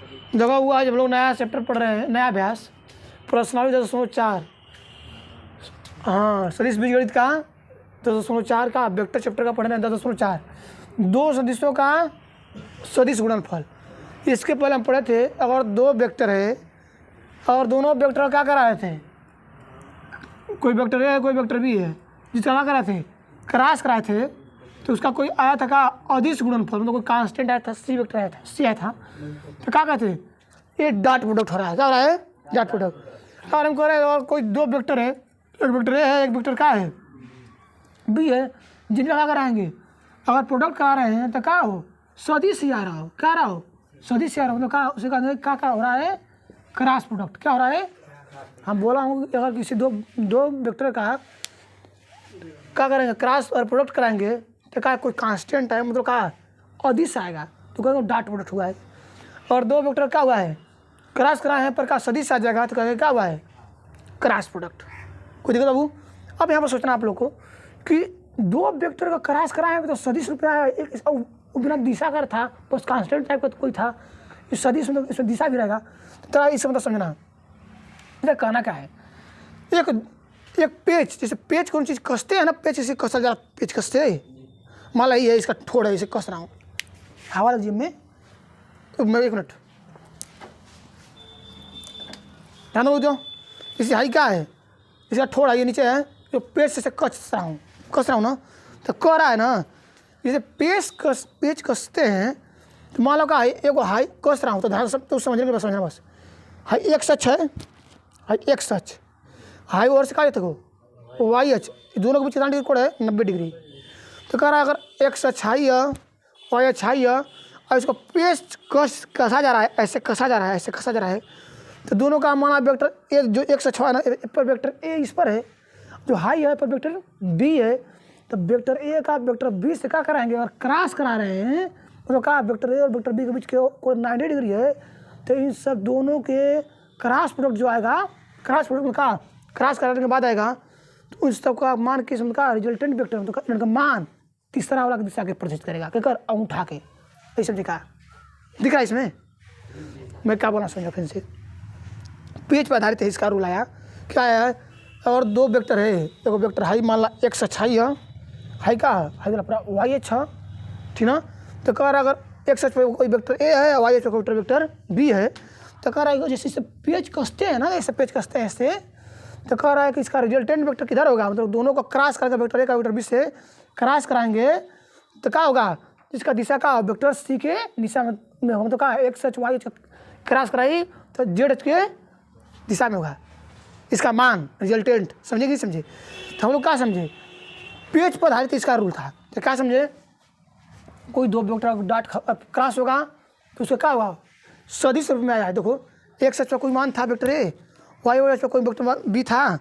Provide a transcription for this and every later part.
जगह हुआ आज हम लोग नया चैप्टर पढ़ रहे हैं, नया अभ्यास प्रश्नावली 10.4। हाँ, सदिश बीजगणित का 10.4 का वेक्टर चैप्टर का पढ़ रहे हैं 10.4। दो सदिशों का सदिश गुणनफल। इसके पहले हम पढ़े थे अगर दो वेक्टर है और दोनों वेक्टर क्या कराए थे, कोई वेक्टर ए है कोई वेक्टर बी है, जिसका क्या कराए थे क्रॉस कराए थे, तो उसका कोई आया था का अदिश गुणनफल, मतलब कोई कांस्टेंट आया था, सी वेक्टर आया था, सी आया था, तो क्या कहते हैं ये डॉट प्रोडक्ट हो रहा है। क्या हो रहा है डॉट प्रोडक्ट। और हम कह रहे हैं और कोई दो वेक्टर है, एक वेक्टर ए है एक वेक्टर क्या है बी है, जिनका क्या कराएंगे अगर प्रोडक्ट करा रहे हैं तो क्या हो सदिश ही आ रहा हो, क्या आ रहा हो सदिश ही आ रहा हो, मतलब क्या उसी का क्या हो रहा है क्रॉस प्रोडक्ट। क्या हो रहा है हम बोला हूँ अगर किसी दो वेक्टर का क्या करेंगे क्रॉस और प्रोडक्ट कराएंगे तो क्या कोई कांस्टेंट है, मतलब क्या अदिश आएगा तो कहेंगे डॉट प्रोडक्ट हुआ है। और दो वेक्टर क्या हुआ है क्रॉस कराए हैं पर का सदिश आ जाएगा तो कहेंगे क्या हुआ है क्रॉस प्रोडक्ट। कोई दिक्कत बाबू। अब यहाँ पर सोचना आप लोग को कि दो वेक्टर का क्रॉस कराएंगे तो सदिश रूप में आया, एक बिना दिशा का था बस कांस्टेंट टाइप का तो कोई था, इस सदिश मतलब इसमें दिशा भी रहेगा। तो इससे मतलब समझना इधर कहना क्या है, एक पेच, जैसे पेच कौन चीज़ कसते हैं ना, पेच इसे कसा जा पेच कसते है, मान ली है इसका ठोड़ है इसे कस रहा हूँ हवा जिम में, तो मैं 1 मिनट ध्यान दो जो इसे हाई क्या है इसका ठोड़ है ये नीचे है, जो पेच से कस रहा हूँ ना, तो कह रहा है ना जैसे पेच कसते हैं, तो मान लो का एक हाई कस रहा हूँ, तो ध्यान सब तो समझने के बस समझना बस हाई एक सच है, हाई एक सच हाई और से कहा जाता है वाई एच, दोनों के बीच कितना डिग्री कोण है 90 डिग्री। तो कह रहा है अगर एक सच हाई है वाई एच हाई है और इसको पेच कसा जा रहा है, ऐसे कसा जा रहा है, ऐसे कसा जा रहा है, तो दोनों का माना वेक्टर ए जो एक सच है ना पर वेक्टर ए इस पर है, जो हाई है पर वेक्टर बी है, तो वेक्टर ए का वेक्टर बी से क्या कराएंगे और क्रॉस करा रहे हैं, मतलब कहा वेक्टर ए और वेक्टर बी के बीच के कोण 90 डिग्री है, तो इन सब दोनों के क्रॉस प्रोडक्ट जो आएगा क्रॉस प्रोडक्ट का क्रॉस कराने के बाद आएगा, तो उस सब का मान किस का रिजल्टेंट वेक्टर तो इनका मान तीसरा वाला दिशा के प्रदर्शित करेगा, क्या कर अंगूठा के ये सब दिखा दिख रहा है इसमें। मैं क्या बोलना समझा फिर से पेज पर आधारित है इसका रूल आया क्या है, और दो वेक्टर है, एक वेक्टर हाई मान ला एक सच हाई है, हाई का हाई वाला पूरा वाई एच है ठीक ना, तो कह रहा अगर एक सच पे कोई वेक्टर ए है वाई एच पे वेक्टर बी है, तो कह रहा है जैसे इसे पेज कसते हैं ना, ऐसे पेज कसते हैं ऐसे, तो कह रहा है कि इसका रिजल्टेंट वेक्टर किधर होगा, मतलब दोनों को क्रॉस करके वेक्टर ए का वेक्टर बी से क्रॉस कराएंगे तो क्या होगा जिसका दिशा का वेक्टर सी के दिशा में होगा, तो कहा एक सच वाई क्रॉस कराई तो जेड एच के दिशा में होगा इसका मान रिजल्टेंट। समझे कि समझे, तो हम लोग क्या समझे पेज पर आधारित इसका रूल था, तो क्या समझे कोई दो वेक्टर डॉट क्रॉस होगा तो उसका क्या होगा सदिश रूप में आया है। देखो एक सच पर कोई मान था वेक्टर ए, वाई और एच पर कोई वेक्टर बी था,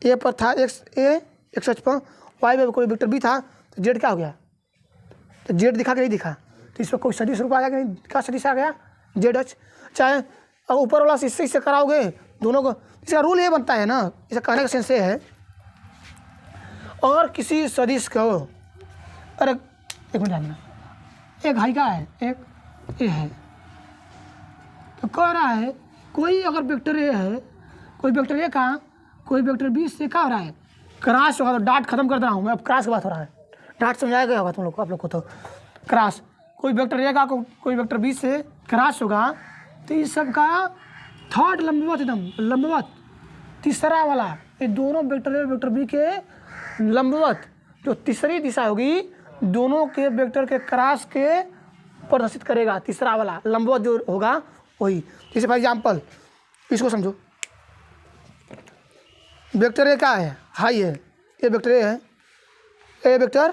ए पर था एक सच पर वाई पर कोई वेक्टर बी था, तो जेड क्या हो गया तो जेड दिखा कि नहीं दिखा, तो इस पर कोई सदिश रूप आ गया नहीं, क्या सदिश आ गया जेड एच। चाहे अब ऊपर वाला इससे कराओगे दोनों को, इसका रूल ये बनता है ना, इसे कहने का सेंस ये है और किसी सदिश को अरे एक मिनट जानना एक हाई का है एक ए है, तो कह रहा है कोई अगर वेक्टर ए है कोई वेक्टर ए का कोई वेक्टर बी से क्या हो रहा है क्रॉस होगा, तो डॉट खत्म कर रहा हूँ मैं, अब क्रॉस की बात हो रहा है, डॉट समझाया गया होगा तुम लोग को आप लोग को, तो क्रॉस कोई वेक्टर ए का कोई वेक्टर बी से क्रॉस होगा, तो इस सब का थर्ड लंबवत एकदम लंबवत तीसरा वाला ये दोनों वेक्टर ए वेक्टर बी के लंबवत जो तीसरी दिशा होगी दोनों के वेक्टर के क्रॉस के प्रदर्शित करेगा, तीसरा वाला लंबवत जो होगा वही। जैसे फॉर एग्जाम्पल इसको समझो वेक्टर ए क्या है हाई है, ये वेक्टर ए है, ए वेक्टर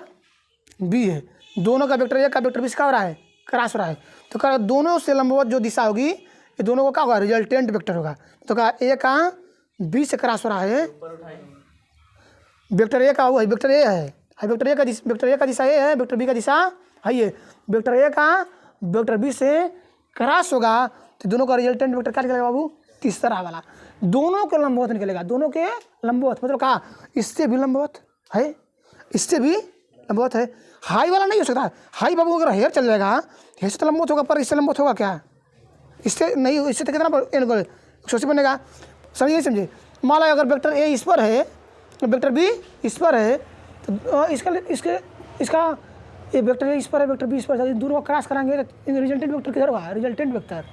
बी है, दोनों का वेक्टर ए का वेक्टर बी से क्या हो रहा है क्रॉस हो रहा है, तो क्या दोनों से लंबवत जो दिशा होगी ये दोनों को क्या होगा रिजल्टेंट वेक्टर होगा, तो क्या ए का बी से क्रॉस हो रहा है, वेक्टर ए का वही वेक्टर ए है, वेक्टर ए का दिशा ए है, वेक्टर बी का दिशा हाई है, वेक्टर ए का वेक्टर बी से क्रॉस होगा तो दोनों का रिजल्टेंट वेक्टर क्या निकलेगा बाबू तीसरा वाला, दोनों के लंबवत निकलेगा, दोनों के लंबवत मतलब कहा इससे भी लंबवत है इससे भी लंबवत है, हाई वाला नहीं हो सकता, हाई बाबू अगर हेयर चल जाएगा हेयर से तो लंबवत होगा पर इससे लंबवत होगा क्या इससे नहीं, इससे तो कितना एन 180 बनेगा। समझिए नहीं समझे। मान लो अगर वेक्टर ए इस पर है, वेक्टर बी इस पर है, तो इसका ये वेक्टर ए इस पर है, वेक्टर बी इस पर है, दोनों को क्रॉस कराएंगे तो रिजल्टेंट वेक्टर किधर होगा? रिजल्टेंट वेक्टर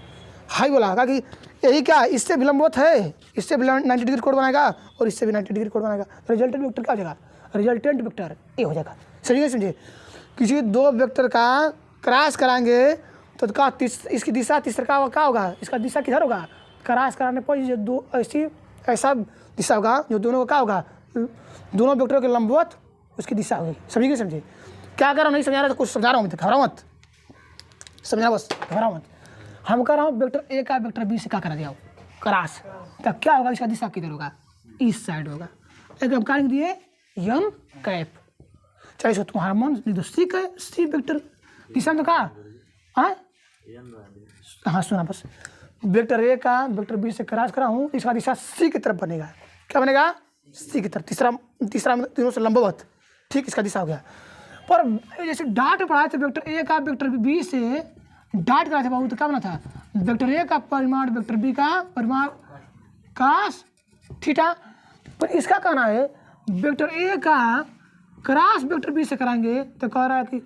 हाई बोला होगा कि यही क्या इससे विलंबवत है, इससे 90 डिग्री कोण बनाएगा और इससे भी 90 डिग्री कोण बनाएगा, तो रिजल्टेंट वेक्टर क्या हो जाएगा? रिजल्टेंट वेक्टर ए हो जाएगा। समझिए समझिए। किसी दो वेक्टर का क्रॉस कराएंगे तो क्या इसकी दिशा तीसरा का क्या होगा? इसका दिशा किधर होगा? क्रॉस कराने पर ये दो ऐसा दिशा होगा जो दोनों का क्या होगा? दोनों वेक्टरों के लंबवत उसकी दिशा होगी। समझिए समझिए। क्या कर रहा हूँ नहीं समझा रहा तो कुछ समझा रहा हूँ, घबराओ मत, समझा बस, घबराओ मत। हम कह रहा हूँ वेक्टर ए का वेक्टर बी से क्या करा दिया क्रॉस, तो क्या होगा? इसका दिशा किधर होगा? इस साइड होगा। एक हम क्या लिख दिए? N cap. चाहे इसको तुम्हारा मन लिख दो, सी वेक्टर दिशा में कहा हाँ सुना बस। वेक्टर ए का वेक्टर बी से क्रॉस करा हूँ, इसका दिशा सी की तरफ बनेगा। क्या बनेगा? सी की तरफ। तीसरा तीनों से लंबवत, ठीक इसका दिशा हो गया। पर जैसे डाट पढ़ाए थे वेक्टर ए का वेक्टर बी से डाट कराए थे बाबू, तो क्या बना था? वेक्टर ए का परिमाण वेक्टर बी का परिमाण कास थीटा। पर इसका कहना है वेक्टर ए का क्रॉस वेक्टर बी से कराएंगे तो कह रहा है कि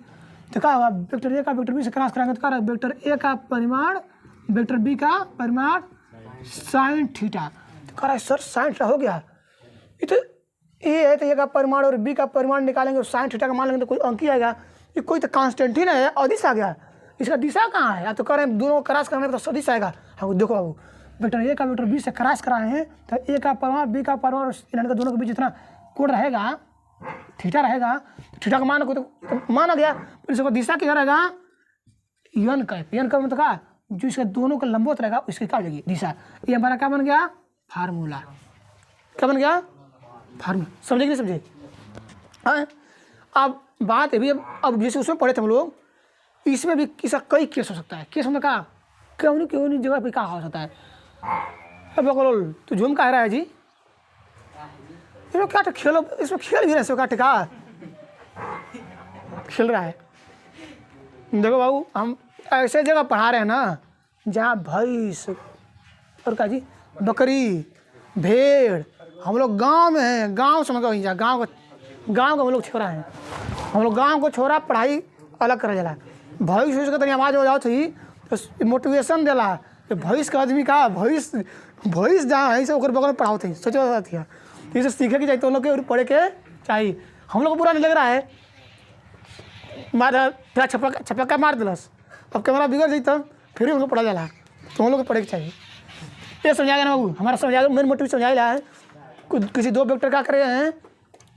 तो क्या होगा? वेक्टर ए का वेक्टर बी से क्रॉस कराएंगे तो कह रहा है वेक्टर ए का परिमाण वेक्टर बी का परिमाण साइन थीटा। तो कह रहा है सर साइन थीटा हो गया, ये तो ए है तो ए का परिमाण और बी का परिमाण निकालेंगे और साइन थीटा का मान लेंगे तो कोई अंक ही आएगा। ये कोई तो कांस्टेंट ही नहीं है, अदिश आ गया। इसका दिशा कहाँ है? आप तो कह रहे हैं दोनों को क्रॉस कराने पर तो सदिश आएगा। हाँ देखो बाबू, वेक्टर ए का वेक्टर बी से क्रॉस कराए हैं तो ए का परिमाण बी का परिमाण और इनका दोनों के बीच जितना कोण रहेगा थीटा रहेगा, थीटा का मान को तो माना गया, फिर इसका दिशा क्या रहेगा? N cap. एन कैप मतलब क्या? जो इसका दोनों का लंबवत रहेगा उसकी क्या हो जाएगी? दिशा। ये हमारा क्या बन गया? फार्मूला। क्या बन गया? फार्मूला। समझे कि नहीं समझे? हाँ। अब बात अभी अब जैसे उसमें पढ़े थे हम लोग, इसमें भी इसका कई केस हो सकता है। केस मतलब क्या? क्यों नहीं जगह पे क्या हो सकता है? अब बोलो तो झूम का रहा है जी, ये लोग क्या खेलो, इसमें खेल भी रहे क्या टिका खेल रहा है। देखो बाबू, हम ऐसे जगह पढ़ा रहे हैं ना जहाँ भैंस और क्या जी बकरी भेड़, हम लोग गांव में हैं, गांव समझ गए, गांव का हम लोग छोरा हैं, हम लोग गांव को छोरा पढ़ाई अलग कर जाला। भैंस का तनी आवाज़ हो जाओ थी तो मोटिवेशन दिला कि भैंस का आदमी का भैंस जहाँ है से बगल में पढ़ाओ थी, सोचो थी इसे सीखे के चाहिए तो लोग के पढ़े के चाहिए। हम लोग को बुरा नहीं लग रहा है, मार फिर छपका मार दिलस, अब कैमरा बिगड़ जाई तब फिर भी उनको पढ़ा जाला, तो हम लोग को पढ़े के चाहिए। ये समझाएगा ना बाबू, हमारा समझाएगा, मेन मोटिव समझाया है। किसी दो वेक्टर क्या करे हैं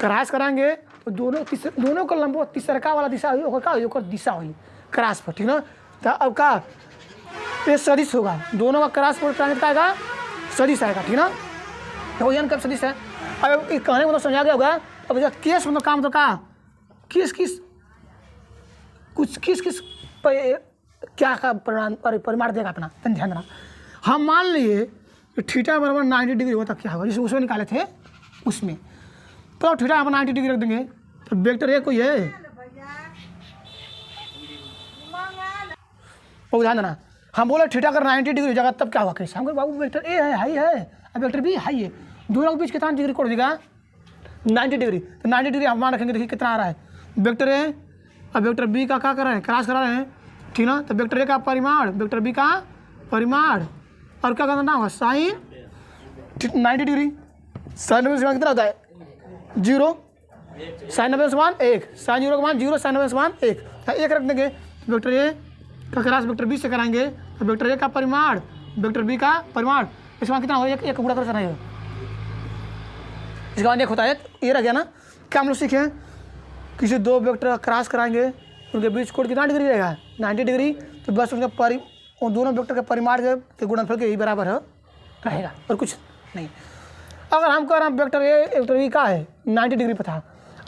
क्रॉस कराएंगे तो दोनों का लंबवत तीसरा वाला दिशा होगी, दिशा होगी क्रॉस पर, ठीक ना? तो अब का ये सदिश होगा, दोनों का क्रॉस पर कराएंगे क्या आएगा? सदिश आएगा, ठीक ना? तो एन कब सदिश है? अब कहने मतलब समझा गया होगा। अब जब केस मतलब काम तो का किस क्या का परिमाण देगा अपना, ध्यान देना। हम मान लिए थीटा बराबर 90 डिग्री होता क्या होगा, जिसे उसमें निकाले थे उसमें, तो थीटा अपन 90 डिग्री रख देंगे तो वेक्टर ए कोई है, वो ध्यान देना। हम बोले थीटा अगर 90 डिग्री हो जाएगा तब क्या होगा कैसे? हम बाबू वेक्टर ए है हाई है और वेक्टर बी हाई है, दोनों के बीच कितना डिग्री कोण देगा? 90 डिग्री। तो 90 डिग्री हम मान रखेंगे, देखिए कितना आ रहा है। वेक्टर ए और वेक्टर बी का क्या कर रहे हैं? क्रॉस करा रहे हैं, ठीक ना? तो वेक्टर ए का परिमाण वेक्टर बी का परिमाण और क्या करना होगा? Sign 90 degree. साइन 90 कितना होता है? 0। साइन 90 समान 1, साइन 0 का मान 0, साइन 90 समान 1, तो 1 रख देंगे। वेक्टर ए का क्रॉस वेक्टर बी से कराएंगे तो वेक्टर ए का परिमाण वेक्टर बी का परिमाण इसके बाद कितना होगा? एक गुणा कर सकना है, इसका मान 1 होता है। ये रह गया ना? क्या हम लोग सीखे हैं? किसी दो वेक्टर क्रॉस कराएंगे उनके बीच कोण कितना डिग्री रहेगा? 90 डिग्री। तो बस उनका उन दोनों वेक्टर के परिमाण के गुणनफल के ही बराबर है रहेगा और कुछ नहीं। अगर हम कह रहे हैं वेक्टर ए वेक्टर बी का है 90 डिग्री पर था,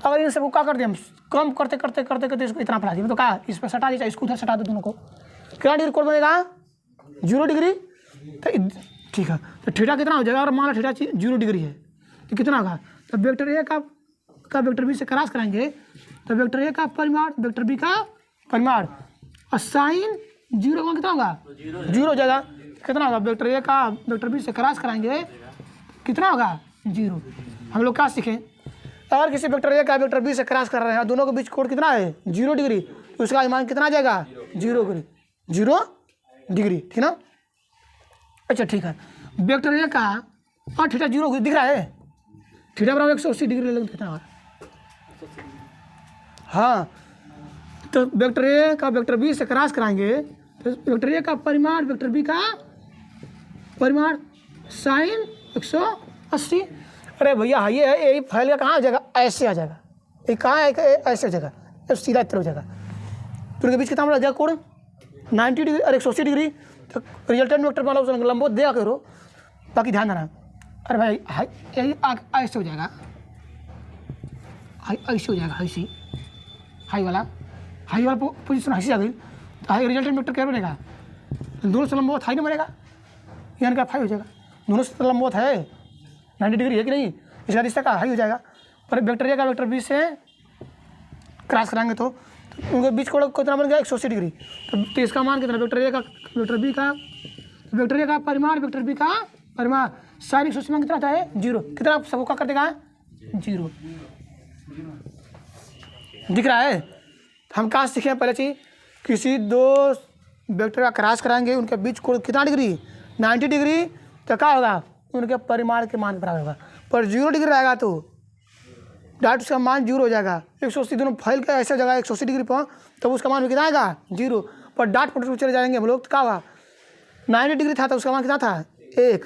अगर इन सबको क्या कर दिया हम कम करते करते करते करते इसको इतना बढ़ा दिया, तो कहा इस पर सटा दीजिए, इसको उधर सटा दो, दोनों को कितना डिग्री कोण बनेगा? 0 डिग्री। तो ठीक है, तो थीटा कितना हो जाएगा? और मान लो थीटा 0 डिग्री है तो कितना होगा? तो वेक्टर ए का वेक्टर बी से क्रॉस कराएंगे तो वेक्टर ए का परिमाण वेक्टर बी का परिमाण और साइन 0 का कितना होगा? 0 हो जाएगा। कितना होगा, वेक्टर ए का वेक्टर बी से क्रॉस कराएंगे कितना होगा 0। हम लोग क्या सीखें, अगर किसी वेक्टर ए का वेक्टर बी से क्रॉस कर रहे हैं, दोनों के बीच कोण कितना है 0 डिग्री, तो उसका मान कितना आ जाएगा 0 डिग्री, ठीक ना। अच्छा ठीक है, वेक्टर ए का और थीटा 0 दिख रहा है, थीटा बराबर 180 डिग्री लगता कितना होगा। हाँ, तो वेक्टर ए का वेक्टर बी से क्रॉस कराएंगे तो वेक्टर ए का परिमाण वेक्टर बी का परिमाण साइन 180। अरे भैया ये है, यही फैल का कहाँ आ जाएगा, ऐसे आ जाएगा, ये कहाँ है ऐसे आ जाएगा, अब सीधा इतना हो जाएगा, तो उनके बीच कितना लग जाएगा कोण 90 डिग्री और 180 डिग्री। तो रिजल्टेंट वेक्टर वाला उसको लंबवत दे करो, बाकी ध्यान देना। अरे भाई हाई यही ऐसे हो जाएगा, हाई ऐसे हो जाएगा, हाई वाला पोजीशन ऐसे आ गई, तो हाई रिजल्टेंट वेक्टर क्या बनेगा, दोनों से लंबवत हाई नहीं बनेगा, यानी क्या हाई हो जाएगा, दोनों से लंबवत है 90 डिग्री है कि नहीं, इसका रिश्ता का हाई हो जाएगा। पर वेक्टर ए का वेक्टर बी से क्रॉस कराएंगे तो उनके बीच कोण कितना बन गया 180 डिग्री, तो इसका मान कितना, वेक्टर ए का वेक्टर बी का वेक्टर ए का परिमाण वेक्टर बी का परिमाण साइन 180 में कितना आता है 0, कितना सबको क्या कर देगा 0 दिख रहा है। हम कहाँ सीखे पहले चीज, किसी दो वेक्टर का क्रॉस कराएंगे, उनके बीच कोण कितना डिग्री 90 डिग्री, तो क्या होगा उनके परिमाण के मान के बराबर होगा। पर 0 डिग्री रहेगा तो डाट उसका मान 0 हो जाएगा, 180 दोनों फैल के ऐसे जगह 180 डिग्री पर, तो उसका मान कितना आएगा 0। पर डाट पर चले जाएंगे हम लोग तो क्या होगा, 90 डिग्री था तो उसका मान कितना था 1,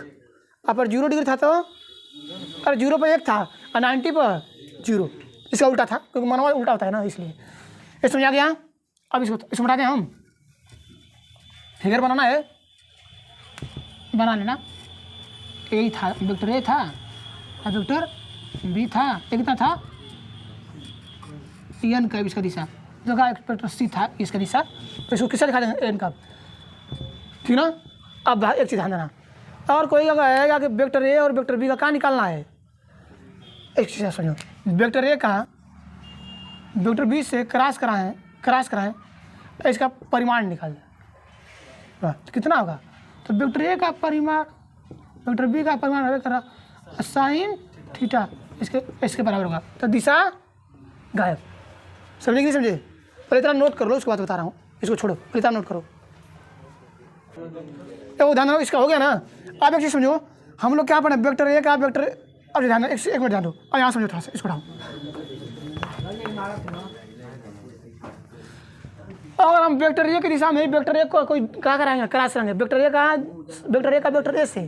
और पर 0 डिग्री था तो अरे 0 पर 1 था और 90 पर 0, इसका उल्टा था क्योंकि मनवा उल्टा होता है ना, इसलिए ये समझ आ गया। अब इसको बनाते हैं हम, फिगर बनाना है, बना लेना। ए था वेक्टर ए था और वेक्टर बी था, ये कितना था एन का इसका दिशा, जो का वेक्टर सी था इसका दिशा, तो इसको किससे दिखा देंगे एन का, ठीक ना। अब एक चीज़ ध्यान देना, और कोई अगर आएगा कि वेक्टर ए और वेक्टर बी का क्या निकालना है, एक चीज़ समझो, वेक्टर ए का वेक्टर बी से क्रॉस कराएं तो इसका परिमाण निकाल दें, तो कितना होगा, तो वेक्टर ए का परिमाण वेक्टर बी का परिमाण होगा साइन थीटा, इसके बराबर होगा, तो दिशा गायब। समझे कि नहीं समझे, पहले इतना नोट कर लो, उसके बाद बता रहा हूँ, इसको छोड़ो पहले इतना नोट करो, तो ध्यान दो इसका हो गया ना। अब एक चीज़ समझो, हम लोग क्या पढ़े वेक्टर ए का वेक्टर, अब ध्यान दो एक मिनट ध्यान दो, और यहाँ समझो थोड़ा सा, इसको उठाओ। और हम वेक्टर ए की दिशा में वेक्टर ए को कोई क्या कराएंगे क्रॉस कराएंगे, वेक्टर ए का वेक्टर ए से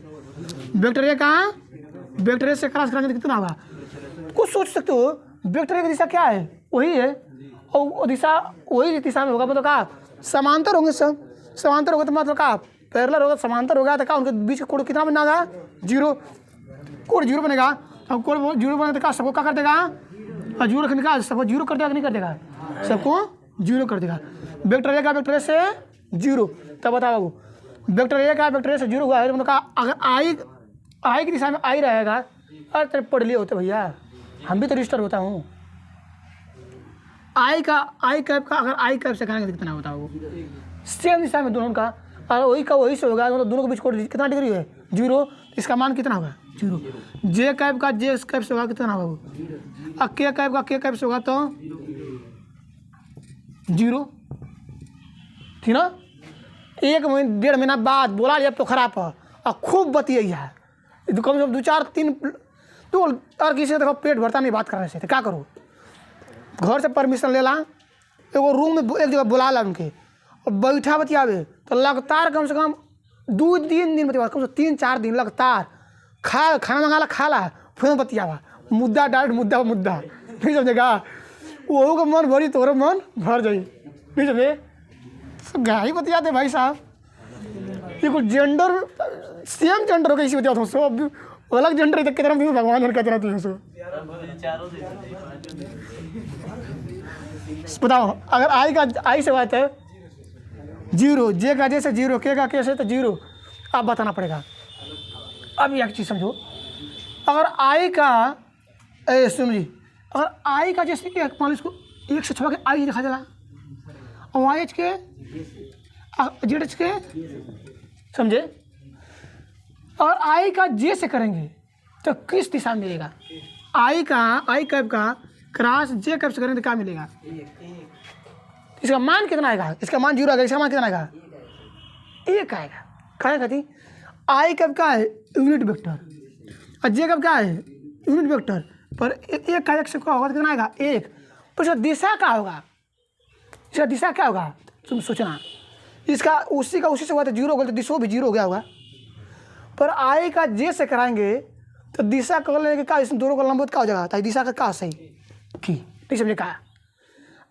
वेक्टर ए से क्रॉस कराएंगे तो कितना होगा, कुछ सोच सकते हो, वेक्टर ए की दिशा क्या है वही है, और वो दिशा वही दिशा में होगा, मतलब क्या समांतर होंगे, सब समांतर होगा तो मतलब क्या पैरेलल होगा, समांतर होगा तो क्या उनके बीच का कोण कितना बनेगा 0, कोण 0 बनेगा। अब कोण 0 बने तो क्या सबको क्या कर देगा, और 0 रखने का सबको 0 कर देगा कि नहीं कर देगा, सबको 0 कर देगा। वेक्टर ए का वेक्टर ए से 0, तब बताओ बाबू, वेक्टर ए का वेक्टर ए से 0 हुआ है तो मतलब अगर आई की दिशा में आई रहेगा, अरे तेरे पढ़ लिए होते भैया, हम भी तो रजिस्टर होता हूँ, आई कैप का अगर आई कैप से करेंगे तो कितना बताओ, सेम दिशा में दोनों का, और वही का वही से होगा, मतलब दोनों के बीच कोण कितना डिग्री है 0, इसका मान कितना होगा 0। जे कैप का जे कैप से होगा कितना होगा वो, और के कैप का के कैप से होगा तो 0, ठीक ना। 1 महीना 1.5 महीना बाद बोला लिया पोखरा पर और खूब बतिया है, कम से कम 2 4 3 तो और किसी से देखो पेट भरता नहीं बात करने से, तो क्या करो, घर से परमिशन ले ला, एगो रूम में एक जगह बुला ला उनके और बैठा बतियावे, तो लगातार कम से कम 2-3 दिन बतिया, कम से 3-4 दिन लगातार खाना मंगा ला खा ला, फिर बतियावा, मुद्दा डायरेक्ट मुद्दा नहीं समझेगा, वो का मन भरी तोरा मन भर जाई, नहीं समझे, गाय बतियाते भाई साहब, ये कुछ जेंडर सेम जेंडर हो गया इसी बतिया सो, अब अलग जेंडर है तो कितना भी भगवान और कहते रहते हैं सो। बताओ अगर आई से बात है 0, जे का जे से 0, के का के से तो 0, आप बताना पड़ेगा। अब एक चीज़ समझो, अगर आई का समझिए, अगर आई का जैसे मान लो इसको 1 से छुपा के आई दिखा चला, और वाई एच के जेड एच के समझे, और आई का जे से करेंगे तो किस दिशा में मिलेगा? आई कैप का क्रॉस जे कैप से करेंगे तो क्या मिलेगा? इसका मान कितना आएगा? इसका मान 0 आएगा। इसका मान कितना आएगा? 1 आएगा। क्या कहती? आई कैप का है यूनिट वेक्टर और जे कैप का है यूनिट वेक्टर, पर एक का 1 से क्या होगा तो कितना आएगा? 1। पर इसका दिशा क्या होगा? इसका दिशा क्या होगा तुम सोचना। इसका उसी से हुआ तो 0 होगा, तो दिशा भी 0 हो गया होगा। पर आई का जे से कराएंगे तो दिशा कर लेने के क्या इसमें दोनों का लंबवत क्या हो जाएगा? ताकि दिशा का क्या सही की नहीं समझे कहा।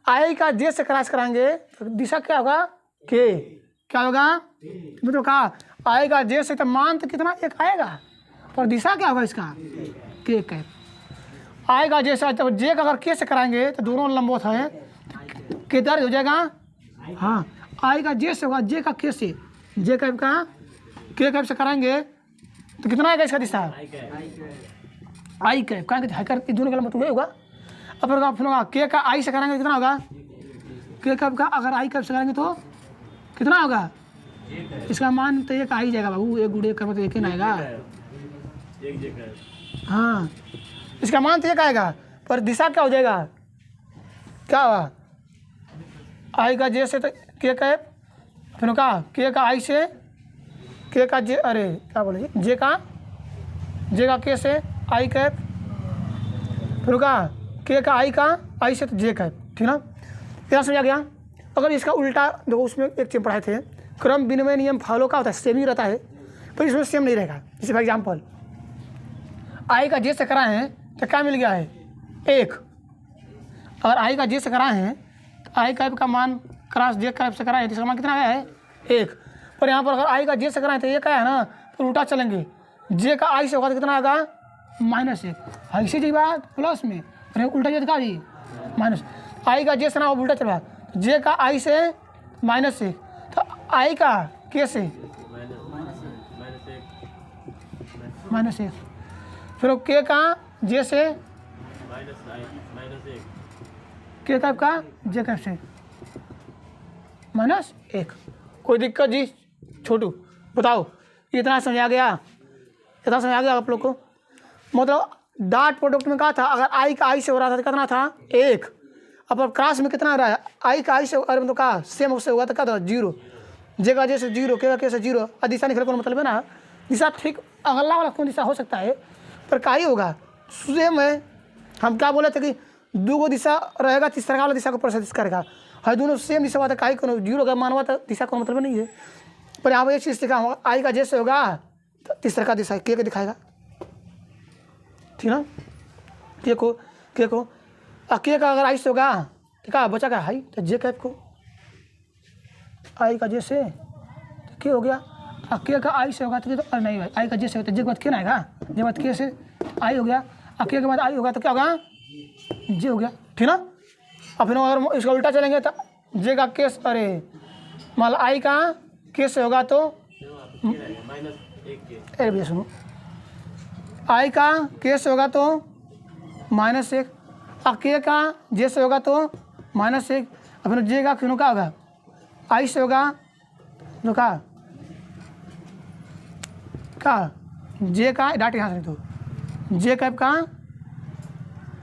आई का जे से क्रॉस कराएंगे तो दिशा क्या होगा? के क्या होगा? मतलब कहा आई का जे से तो मान तो कितना 1 आएगा, पर दिशा क्या होगा इसका? के कैप। आई का जे से, तो जे का अगर के से कराएंगे तो दोनों लंबवत है, के दार हो जाएगा। हाँ, आई का जे से होगा, जे का के से, जे कैप का के कैप से कराएंगे तो कितना आएगा इसका दिशा? आई कैप। कहेंगे दोनों का मतलब होगा। अब फिर होगा के का आई से कराएंगे कितना होगा? के कैप का अगर आई कैप से कराएंगे तो कितना होगा? इसका मान तो 1 आ ही जाएगा बाबू। 1 गुड़े कर तो 1 ही ना आएगा। हाँ, इसका मान तो 1 आएगा, पर दिशा क्या हो जाएगा? क्या हुआ? आई का जे से तो के कैप, फिर कहा के का आई से, के का जे, अरे क्या बोले, जे का के से आई कैप, फिर कहा के का आई से तो जे कैप। ठीक ना? क्या समझा गया? अगर इसका उल्टा देखो, उसमें एक चीज पढ़ाए थे, क्रम विनिमय नियम फॉलो का होता है, सेम ही रहता है, पर इसमें सेम नहीं रहेगा। जैसे फॉर एग्जाम्पल आई का जे से कराए हैं तो क्या मिल गया है? 1। अगर आई का जे से कराए हैं तो आई कैप का मान क्रॉस जे कैप से कराए तो इसका मान कितना आया है? 1। पर यहाँ पर अगर आई का जे से कराए तो 1 आया है ना, तो उल्टा चलेंगे, जे का आई से होगा तो कितना आएगा? -1। ऐसे जी बात प्लस में, और उल्टा जे का जी माइनस। आई का जे से ना उल्टा चल रहा, जे का आई से -1, तो आई का के से -1, फिर के का जे से के कैप का जे कैप से -1। कोई दिक्कत जी छोटू? बताओ, इतना समझा गया? इतना समझा गया आप लोग को? मतलब डॉट प्रोडक्ट में कहा था अगर आई का आई से हो रहा था तो कितना था? 1। अब क्रॉस में कितना आ रहा है? आई का आई से, अरे मतलब कहा सेम उससे हुआ तो क्या था? 0। जे का जे से 0, के का के से 0। और दिशा निकल को मतलब है ना, दिशा ठीक अगला वाला कौन दिशा हो सकता है, पर का ही होगा सेम है। हम क्या बोले थे कि 2 दिशा रहेगा, तीसरा वाला दिशा को प्रसारित करेगा। हर दोनों सेम दिशा हुआ था, का 0 का मान हुआ था, दिशा का मतलब नहीं है। पर यहाँ पर एक चीज़ दिखा होगा, आई का जे से होगा तो तीसरा का दिशा के दिखाएगा। ठीक ना? के को के का अगर आई से होगा तो क्या बचा? का हाई तो जे कैप को आई का जे से तो के हो गया, और के का आई से होगा तो नहीं भाई, आई का जे से होगा तो जे के बाद के ना आएगा, जे बाद के से आई हो गया, और के बाद आई होगा तो क्या होगा? जे हो गया। ठीक ना? और फिर अगर इसका उल्टा चलेंगे तो जे का केस, अरे मान आई का के से होगा तो अरे भैया सुनो, आई का के से होगा तो -1, और के का जे से होगा तो -1, और फिर जे का क्यों का होगा? आई से होगा तो का जे का डाट यहाँ से, तो जे कैप का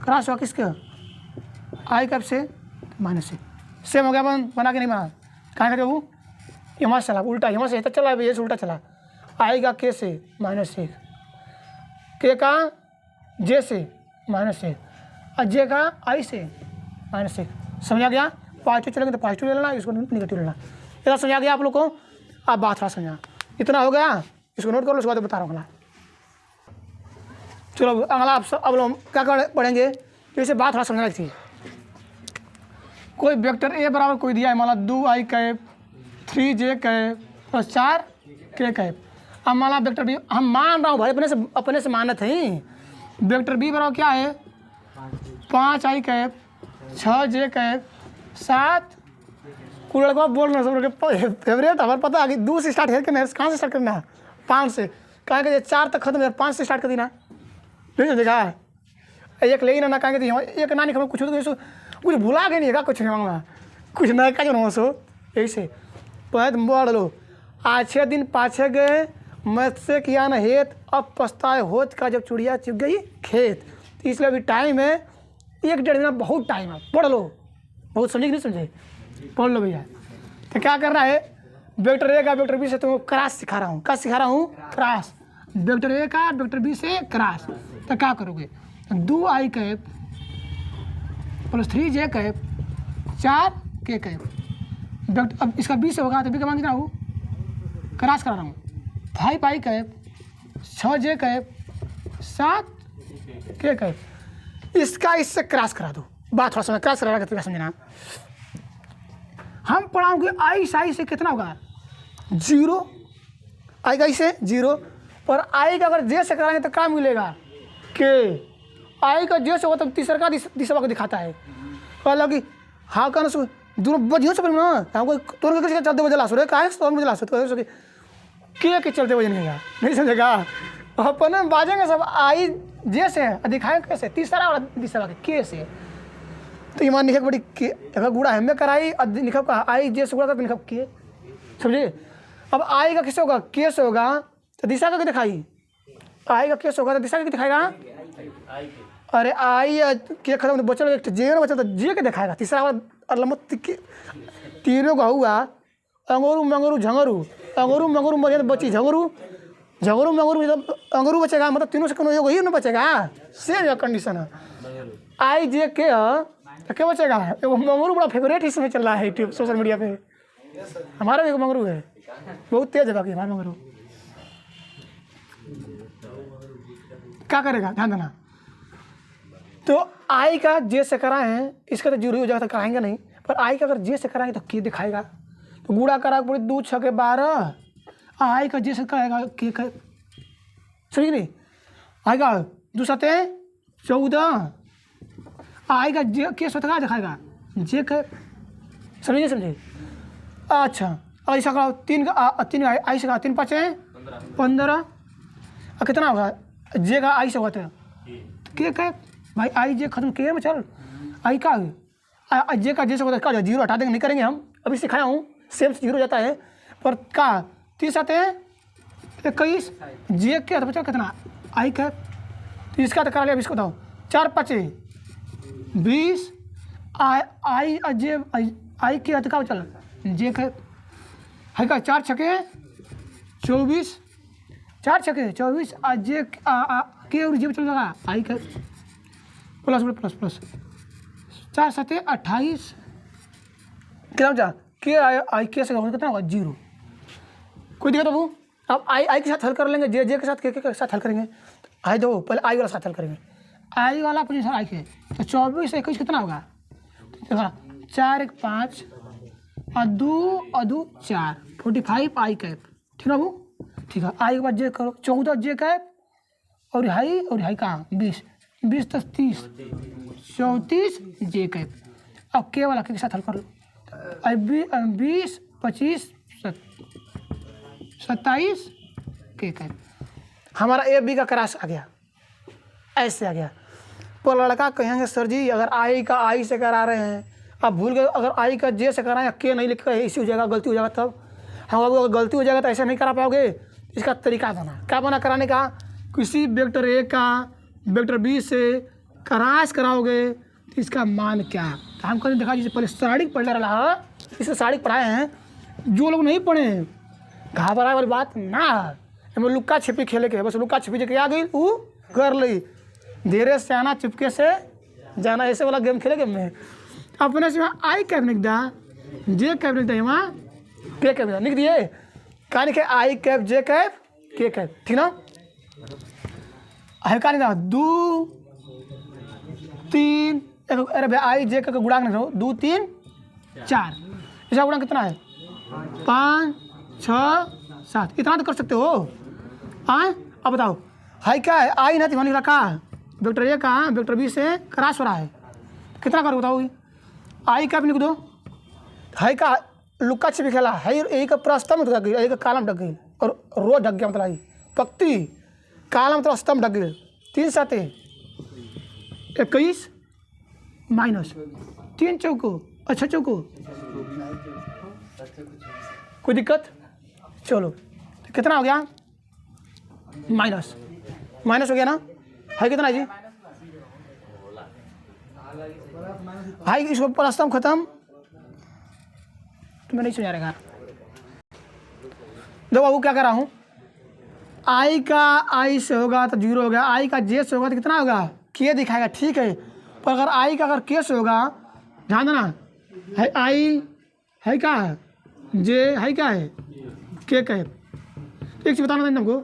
क्रॉस हुआ किसके? आई कैप से -1। सेम हो गया, बना के नहीं बना? कहाँ करे वो? यहाँ से चला उल्टा, यहाँ से तो चला, ये से उल्टा चला। आई का के से -1, के का जे से -1, और जे का आई से -1। समझा गया? पॉजिटिव चलेंगे तो पॉजिटिव ले लेना, इसको निगेटिव लेना। इतना समझा गया आप लोग को? आप बात थोड़ा समझा, इतना हो गया, इसको नोट कर लो, उसके बाद बता रहा हूँ अगला। चलो अगला आप सब अब लोग क्या पढ़ेंगे, जैसे बात थोड़ा समझना थी। कोई वेक्टर ए बराबर कोई दिया है, मान लो 2 आई कैप 3 जे कैप प्लस 4 के कैप। अब मान लो वेक्टर बी, हम मान रहा हूँ भाई अपने से मानत है। वेक्टर बी बराबर क्या है? 5 आई कैप 6 जे कैप 7। कुछ लड़का बोल रहे सब लोग फेवरेट, हमारे पता है 2 से स्टार्ट है कि नहीं, कहाँ से स्टार्ट करना है? 5 से। कहें कि 4 तक खत्म है, 5 से स्टार्ट कर देना। नहीं देखा है एक ले ही ना कहेंगे तो एक ना नहीं, कुछ भुला के नहीं है, कुछ नहीं मांगना, कुछ नया का जो सो ऐसे पहले बढ़ लो। 8 दिन पाछे गए मुझसे किया न हेत, अब पछताए होत का, जब चुड़िया चुग गई खेत। तो इसलिए अभी टाइम है 1-1.5 महीना, बहुत टाइम है, पढ़ लो। बहुत समझे कि नहीं समझे, पढ़ लो भैया। तो क्या कर रहा है, वेक्टर ए का वेक्टर बी से तुमको क्रॉस सिखा रहा हूँ। क्या सिखा रहा हूँ? क्रॉस। वेक्टर ए का वेक्टर बी से क्रॉस। तो क्या करोगे, 2i cap plus 3j cap 4k cap. अब इसका बी से होगा तो बी का मान कितना हो, क्रॉस करा रहा हूँ। 5i cap 6j cap 7k cap. इसका इससे क्रॉस करा दो। बात थोड़ा समय क्रॉस करा रहा समझना। हम पढ़ाऊँगे आई से कितना होगा 0, आई का इसे 0, और आई का अगर जे से कराएंगे तो क्या मिलेगा के। आई का जे से होगा तो तीसरा का दिशा को दिखाता है। हालांकि हाँ का ना दोनों बजियों से ना हमको तुरंत किसी के चलते बजे लाश हो रहे काहे तो मुझे लाश हो के चलते बजे नहीं है, नहीं समझेगा। अपन बाजेंगे सब आई जे से दिखाएंगे कैसे, तीसरा वाला दिशा के से। तो ईमान लिखे बड़ी के अगर गुड़ा हमें कराई लिखा का आई जे से गुड़ा कर लिखा के, समझे। अब आई का किससे होगा, के से होगा तो दिशा का दिखाई, आई का के से होगा तो दिशा का दिखाएगा। अरे आई के खत्म तो बचल जे ना बचल तो जे के दिखाएगा। तीसरा वाला लंबत तीनों का हुआ अंगूरू मंगरू झंगरू, अंगूरू मंगरू मरे तो बची झंगरू, झंगरू मंगरू अंगूरू बचेगा, मतलब तीनों से कोनो एगो ही ना बचेगा। सेम कंडीशन है। आई जे के तो क्या बचेगा, एगो मंगरू बड़ा फेवरेट इसमें चल रहा है यूट्यूब सोशल मीडिया पे। हमारा भी एक मंगरू है, बहुत तेज है बाकी हमारा मंगरू। क्या करेगा ध्यान देना। तो आई का जे से कराएं, इसका तो 0 हो जाएगा तो कराएंगे नहीं, पर आई का अगर जे से कराएंगे तो के दिखाएगा। तो गुड़ा करा पूरी 2 6 के 12, आई का जे से कराएगा के का, समझ नहीं। आई का 2 7 14, आई का जे के से क्या दिखाएगा जे का, समझिए समझिए। अच्छा ऐसा करो 3 आई से कहा 3 5 15, और कितना होगा जे का आई से होगा तो के का भाई आई जे खत्म के में चल। आई का जे का जे से होता है 0 हटा देंगे, नहीं करेंगे हम, अभी सिखाया हूँ सेम 0 जाता है। पर का 3 7 21 जे के बचा कितना आई का, तो इसका तो करा लिया। अब इसको बताओ 4 5 20 आई जे आई के का चल जे का है का 4 6 24, 4 6 24 जे के और जे चल लगा आई का प्लस प्लस प्लस 4 7 28 कितना बचा के आई के से कितना होगा 0। कोई दिक्कत हो। अब आई के साथ हल कर लेंगे, जे के साथ के साथ हल करेंगे। आई दो पहले आई वाला साथ हल करेंगे। आई वाला पोजीशन आई के तो 24 21 कितना होगा, देखा 4 1 5 और 2 4 45 आई कैप, ठीक है बाबू। ठीक है आई के बाद जे करो 14 जे कैप और हाई कहाँ 20 20 10 30 34 जे कैप। अब के वाला के साथ हल कर लो। 20 25 27 के कैप। हमारा ए बी का क्रॉस आ गया, ऐसे आ गया। पर लड़का कहेंगे सर जी अगर आई का आई से करा रहे हैं, आप भूल गए, अगर आई का जे से कराएं के नहीं लिख कर इसी हो जाएगा, गलती हो जाएगा। तब हम अगर गलती हो जाएगा तो ऐसे नहीं करा पाओगे। इसका तरीका बना, क्या बना कराने का, किसी वेक्टर ए का वेक्टर बी से क्रॉस कराओगे तो इसका मान क्या। तो हम कहीं देखा जैसे पहले साड़िक पढ़ रहा, इसे साड़िक पढ़ाए हैं। जो लोग नहीं पढ़े घबराए वाली बात ना, हमें लुक्का छिपी खेले के, बस लुक्का छिपी जगह आ गई वो कर ली, धीरे से आना चुपके से जाना, ऐसे वाला गेम खेले गेम में। अपने से वहाँ आई कैप लिख दा, जे कैप लिख दा, वहाँ के कैप लिख दिए, कहा लिखे आई कैप जे कैप के कैप, ठीक ना। है कहा लिखा 2 3 अरे भाई आई जे का गुणांक नहीं रहो 2 3 4, इसका गुणांक कितना है 5 6 7, इतना तो कर सकते हो। हाँ अब बताओ हाई क्या है, आई ना तिमानी रखा वेक्टर ए का वेक्टर बी से क्रॉस हो रहा है, कितना करो बताओ। आई का भी लिख दो, हाई का लुक्का छिपी खेला है, ए का पूरा स्तंभ ढक गई, ए का कालम ढक गई और रो ढक गया, मतलब पक्ति कालम मतलब स्तंभ ढक गई। 3 7 21 माइनस 3 चौको अच्छा चौको, कोई दिक्कत। चलो तो कितना हो गया माइनस माइनस हो गया ना, है कितना है जी? हाई इसको प्लस खत्म, तुम्हें नहीं समझा रहेगा। देखो बाबू क्या कर रहा हूँ, आई का आई से होगा तो 0 हो गया, आई का जे से होगा तो कितना होगा? के दिखाएगा, ठीक है। पर अगर आई का अगर के से होगा, ध्यान देना, है आई है क्या है, जे है क्या है, के का है। तो एक चीज़ बताना था तुमको,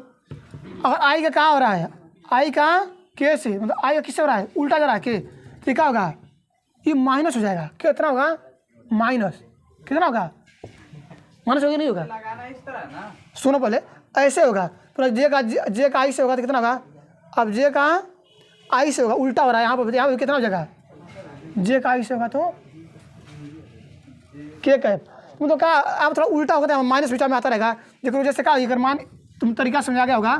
अगर आई का क्या हो रहा है, आई का के से, मतलब आई का किससे हो रहा है, उल्टा जा रहा है के, तो क्या होगा? ये माइनस हो जाएगा। कितना होगा? माइनस। कितना होगा? माइनस होगा नहीं होगा? लगाना इस तरह ना, सुनो पहले, ऐसे होगा पूरा, जे का आई से होगा तो कितना होगा? अब जे का आई से होगा, उल्टा हो रहा है यहाँ पर कितना हो जाएगा? जे का आई से होगा तो के का, मतलब क्या आप थोड़ा उल्टा होगा तो माइनस विचार में आता रहेगा। देखो जैसे क्या अगर मान तुम तरीका समझा गया होगा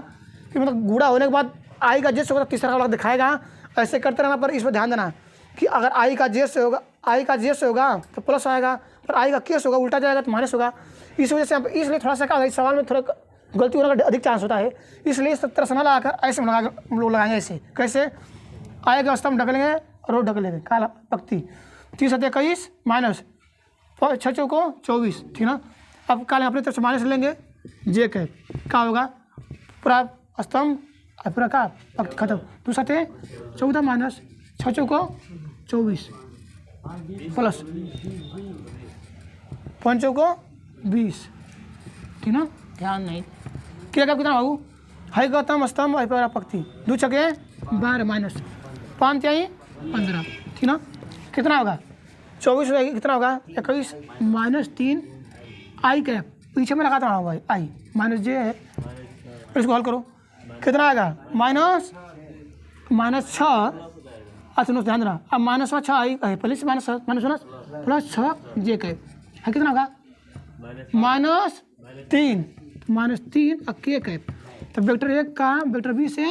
कि मतलब गुड़ा होने के बाद आई का जे से होगा तो तीसरा वाला दिखाएगा, ऐसे करते रहना। पर इस पर ध्यान देना कि अगर आई का जे से होगा, आई का जे से होगा तो प्लस आएगा, पर आई का के से होगा उल्टा जाएगा तो माइनस होगा। इस वजह से इसलिए थोड़ा सा क्या होगा, इस सवाल में थोड़ा गलती होने का अधिक चांस होता है, इसलिए इस तरह से ना लगाकर ऐसे हम लोग लगाएंगे। ऐसे कैसे? आएगा स्तंभ ढकेलेंगे और ढक लेंगे, काला पक्ति 30 × 21 माइनस 6 चौको 24, ठीक ना। अब काले अपनी तरफ से माइनस लेंगे, जे के क्या होगा? पूरा स्तंभ और पूरा का पक्ति खत्म। 2 × 14 माइनस 6 चौको 24 प्लस 5 चौको 20, ठीक ना। ध्यान नहीं क्या कितना बाबू, है गौतम स्तंभ है पूरा पक्ति 2 × 12 माइनस 5 × 15, ठीक ना। कितना होगा? 24 हो जाएगी, कितना होगा? 21 माइनस 3 आई कैप, पीछे में लगाता हूँ भाई, आई माइनस जे है, फिर इसको हल करो, कितना आएगा? माइनस 6, अच्छा ध्यान देना, अब माइनस 6 आई है, पहले से माइनस प्लस 6 जे कैप है, कितना होगा? माइनस 3 और के कैप। तो वेक्टर 1 का वेक्टर बी से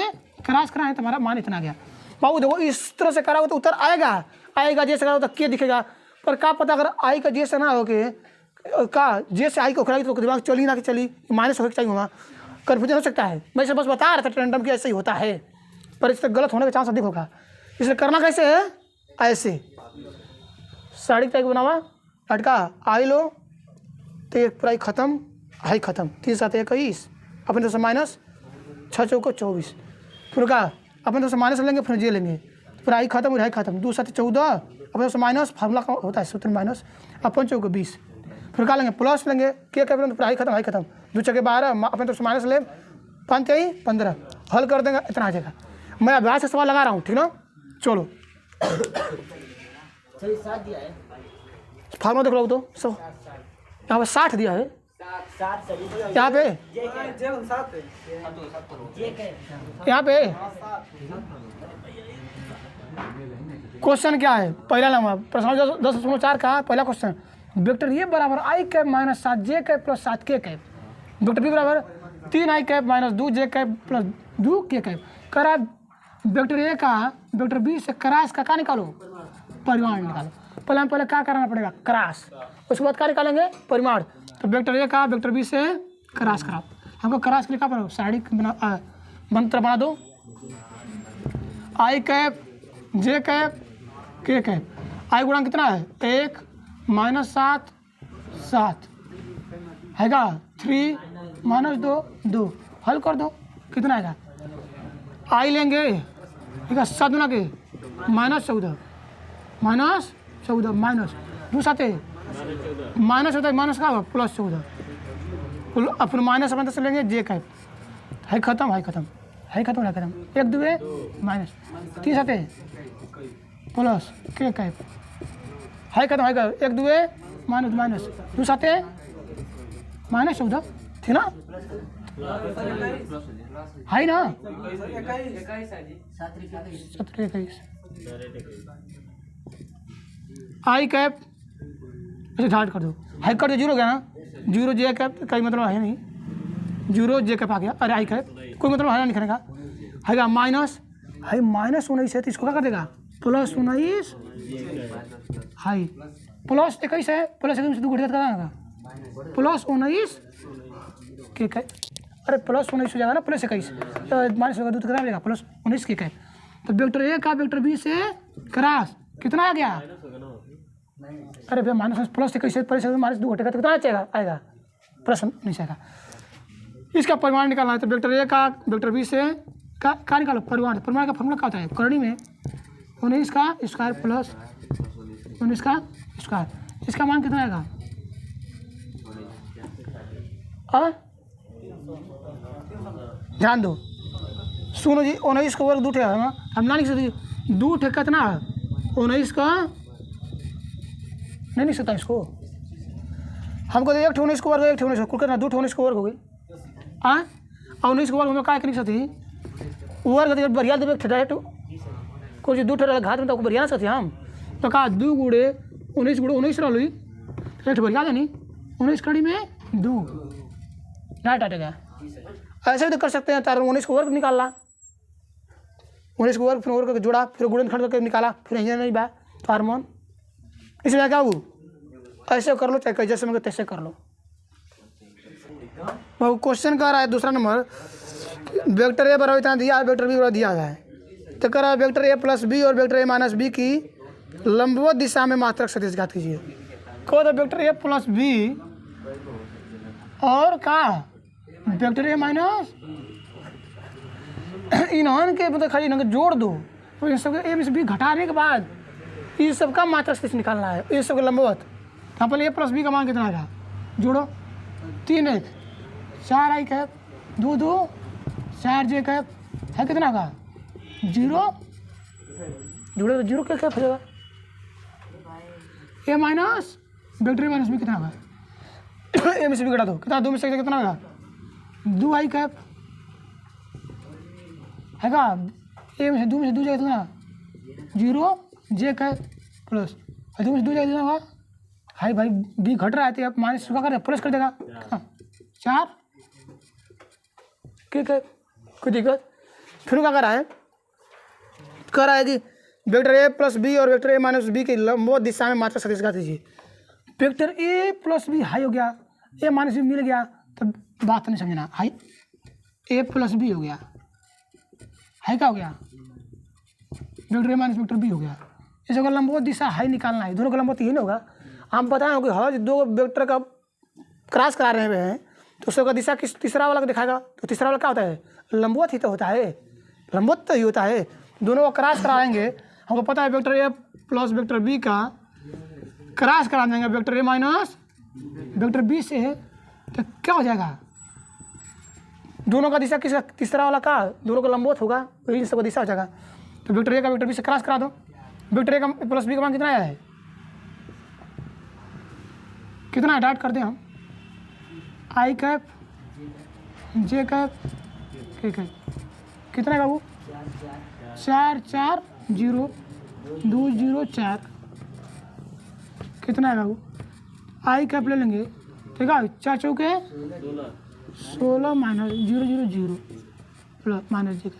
क्रॉस करा है, तुम्हारा मान इतना गया। बाबू देखो इस तरह से करा हो तो उत्तर आएगा, आएगा जे से करा हो तो के दिखेगा। पर क्या पता अगर आई का जे से ना हो के का जे से आई को कराई तो दिमाग चली ना कि चली, माइनस हो चाहिए वहाँ, कन्फ्यूजन हो सकता है। मैं इसे बस बता रहा था रैंडम कि ऐसे ही होता है, पर इससे गलत होने का चांस अधिक होगा। इसलिए करना कैसे है? ऐसे साड़ी टाइप बना हुआ लटका, आई लो तो एक पूरा खत्म, आई खत्म, 3 × 7 21 अपने तरफ से माइनस 6 चौको 24, फिर का अपने तरफ से माइनस लेंगे, फिर जे लेंगे, फिर आई खत्म, आई खत्म, 2 × 7 14 अपने तरफ से माइनस, फार्मूला का होता है सूत्र माइनस, अब 5 चौको 20, फिर क्या लेंगे? प्लस लेंगे, क्या करेंगे? तो फिर आई खत्म, 2 × 12 अपने तरफ से माइनस ले, 5 × 15 हल कर देंगे, इतना आ जाएगा। मैं अभ्यास से सवाल लगा रहा हूँ, ठीक ना। चलो फार्मूला देख लो तो सब यहाँ पे 60 दिया है, यहाँ पे यहाँ पे क्वेश्चन क्या है? पहला नंबर प्रश्न 10.4 का पहला क्वेश्चन, वेक्टर ये बराबर आई कैप माइनस 7 जे कैप प्लस 7 के कैप, वेक्टर बी बराबर 3 आई कैप माइनस 2 जे कैप प्लस 2 के कैप। करा वेक्टर ए का वेक्टर बी से क्रॉस का क्या निकालो? परिमाण निकालो। पहले हम क्या करना पड़ेगा? क्रॉस, उसके बाद क्या निकालेंगे? परिमाण। तो वेक्टर ए का वेक्टर बी से क्रॉस कराओ, हमको क्रॉस के लिए क्या करो? साड़ी मंत्र बना दो, आई कैप जे कैप के कैप, आई गुणा कितना है? 1 माइनस 7 7 हैगा, 3 माइनस 2 2, हल कर दो, कितना आएगा? आई लेंगे, ठीक है, 7 गुना के माइनस 14 माइनस 2 7 माइनस होता है, माइनस का होगा प्लस 14, अपने माइनस अपने से लेंगे जे कैप, है खत्म, है खत्म, है खत्म, है खत्म, 1 2 माइनस 3 7 प्लस के कैप, है खत्म, है 1 2 माइनस 2 7 माइनस 14, ठीक ना, है ना, 17 21 आई कैप ऐसे घाट कर दो, हाई कर दो, 0 हो गया ना, 0 जे कैप कई मतलब है नहीं, 0 जे कैप आ गया, अरे आई कैप कोई मतलब है नहीं लिखने का, है माइनस, है माइनस 19 है तो इसको क्या कर देगा? प्लस 19, हाई प्लस 21 है, प्लस 21 से 2 घटा देगा, प्लस 19 के कैप अरे प्लस 19 हो जाएगा ना, प्लस 21 तो माइनस होगा 2 तो कितना मिलेगा प्लस 19 के तो वेक्टर ए का वेक्टर बी से क्रॉस कितना आ गया, अरे भैया माइनस प्लस 21 प्लस माइनस 2 घटेगा तो कितना आएगा प्लस 19 आएगा। इसका परिमाण निकालना है तो वेक्टर ए का वेक्टर बी से का निकालो परिमाण का फॉर्मूला क्या होता है करनी में 19 का स्क्वायर प्लस 19 का स्क्वायर, इसका मान कितना आएगा ध्यान दो सुनो जी 19 का वर्ग 2 ठे हम ना लिख सकते 2 ठे कितना 19 का नहीं लिख सकता इसको हमको तो 1 19 का वर्ग 1 19 कुल कितना 2 19 का वर्ग हो गई और 19 का वर्ग में क्या लिख सकती वर्ग बढ़िया देवे डायरेक्ट कुछ 2 ठे घात में तो बढ़िया ना सकती हम तो कहा 2 गुड़े 19 रही एक बढ़िया देनी 19 कड़ी में 2 ना डाटेगा ऐसे भी तो कर सकते हैं तार 19 को वर्ग निकालना 19 को वर्ग फिर वर्ग करके जोड़ा फिर गुणनखंड करके निकाला फिर यहाँ नहीं बा तो हारमोन इसमें क्या वो ऐसे कर लो चाहे जैसे मैं तैसे कर लो। वो क्वेश्चन कर रहा है दूसरा नंबर वेक्टर ए बराबर इतना दिया वेक्टर बी बराबर दिया गया है तो कर रहा है वेक्टर ए प्लस बी और वेक्टर ए माइनस बी की लंबवत दिशा में मात्रक सदिश ज्ञात कीजिए। कहो तो वेक्टर ए प्लस बी और का वेक्टर ए माइनस इन्होंने के मतलब खाली इन्होंने जोड़ दो तो इन सब ए में से बी घटाने के बाद ये सब का मात्रक सदिश निकालना है ये सब का लंबवत यहाँ पर ए प्लस बी का मान कितना आएगा जोड़ो 3 1 4 आई कैप 2 2 4 जे कैप है कितना का 0 जोड़ो तो 0 क्या कैप हो जाएगा A minus vector A minus B कितना होगा ए में से भी घटा दो कितना 2 में से कितना होगा 2 आई कैप है का ए में से 2 जाएगा कितना 0 जे कैप प्लस 2 में से 2 जाएगा कितना होगा हाई भाई बी घट रहा है तो आप माइनस क्या कर प्लस कर देगा 4 ठीक है कोई दिक्कत फिर क्या कर रहा है कि वेक्टर ए प्लस बी और वेक्टर ए माइनस बी की लंबवत दिशा में मात्रक सदिश ज्ञात कीजिए। वेक्टर ए प्लस बी हाई हो गया ए माइनस बी मिल गया तब बात नहीं समझना हाई ए प्लस बी हो गया हाई क्या हो गया vector A minus vector B हो गया इस जगह लंबवत दिशा हाई निकालना है दोनों का लंबवत यही ना होगा हम बताएं कि हर 2 वेक्टर का क्रॉस करा रहे हैं तो उसका दिशा किस तीसरा वाला को दिखाएगा तो तीसरा वाला क्या होता है लंबवत ही तो होता है लंबवत तो ही होता है दोनों को क्रॉस कराएंगे हमको पता है vector A plus vector B का क्रॉस करा देंगे vector A minus vector B से तो क्या हो जाएगा दोनों का दिशा किसका तीसरा वाला का दोनों का लंबवत होगा वही सबका दिशा हो जाएगा तो वेक्टर ए का वेक्टर बी से क्रॉस करा दो वेक्टर ए का प्लस बी का मान कितना आया है कितना डाट कर दें हम आई कैप जे कैप के कैप कितना का वो 4 4 0 2 0 4 कितना है वो आई कैप ले लेंगे ठीक है 4 चौके 16 माइनस 0 0 0 प्लस माइनस जे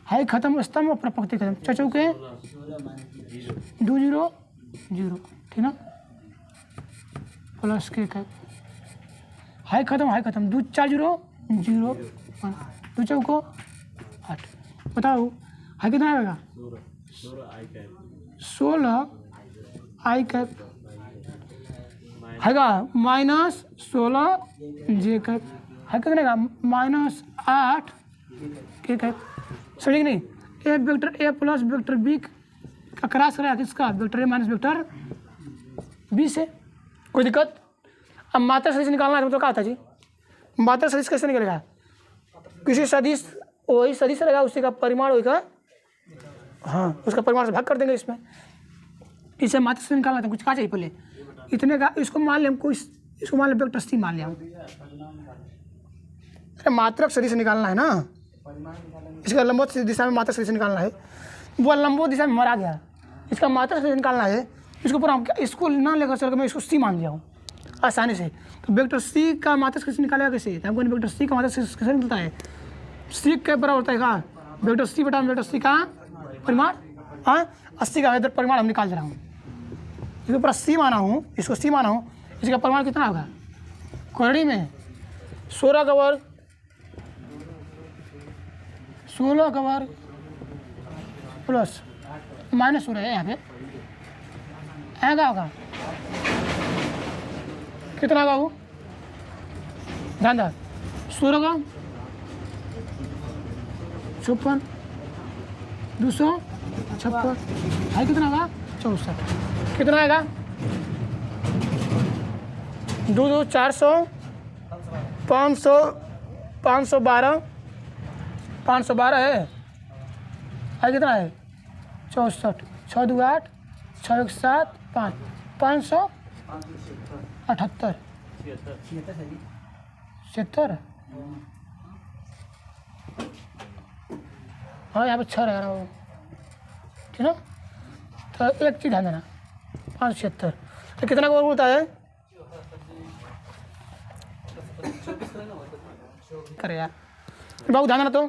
हाई खत्म स्तंभ और पंक्ति खत्म 4 चौके 2 0 0 ठीक ना प्लस के कैप हाई खत्म 2 4 0 0 2 चौको 8 बताओ हाई कितना आएगा 16 आई कैप हैगा माइनस 16 जे कैप है कितने का माइनस 8 के कैप सही नहीं A vector A plus vector B का क्रॉस कराया किसका vector A minus vector B से कोई दिक्कत। अब मात्रा सदिश निकालना है तो क्या होता है जी मात्रा सदिश कैसे निकलेगा किसी सदिश वही सदिश रहेगा उसी का परिमाण होगा हाँ उसका परिमाण से भाग कर देंगे इसमें इसे मात्रा सदिश निकालना था कुछ कहा चाहिए पहले इतने का इसको मान ले हमको इसको मान ले वेक्टर सी मान लिया अरे मात्रक सदिश निकालना है ना इसका लंबवत दिशा में मात्रक सदिश निकालना है वो लंबवत दिशा में मरा गया इसका मात्रक सदिश निकालना है इसको पूरा हम इसको ना लेकर चल मैं इसको सी मान लिया हूँ आसानी से तो वेक्टर सी का मात्रक सदिश निकालेगा कैसे हमको वेक्टर सी का मात्रक सदिश कैसे मिलता है सी के बराबर होता है का वेक्टर सी बटा वेक्टर सी का परिमाण हाँ 80 का इधर परिमाण हम निकाल दे रहा हूँ इसके ऊपर सी माना हूँ इसको सी माना हूँ इसका परिमाण कितना होगा कोहड़ी में 16 का वर्ग 16 का वर्ग प्लस माइनस हो रहा है यहाँ पे, आएगा होगा कितना होगा वो, ध्यान दो 16 का 56, 256 भाई कितना होगा 64, कितना आएगा 2 2 400, 500, 512, 512 है, आई कितना है 64, 6 2 8, 6 1 7 5, 578, 76, हाँ यहाँ पे 6 रहेगा ना वो, ठीक है। तो एक चीज़ ध्यान देना 576, तो कितना का वर्ग होता है, करे यार बाबू ध्यान देना तो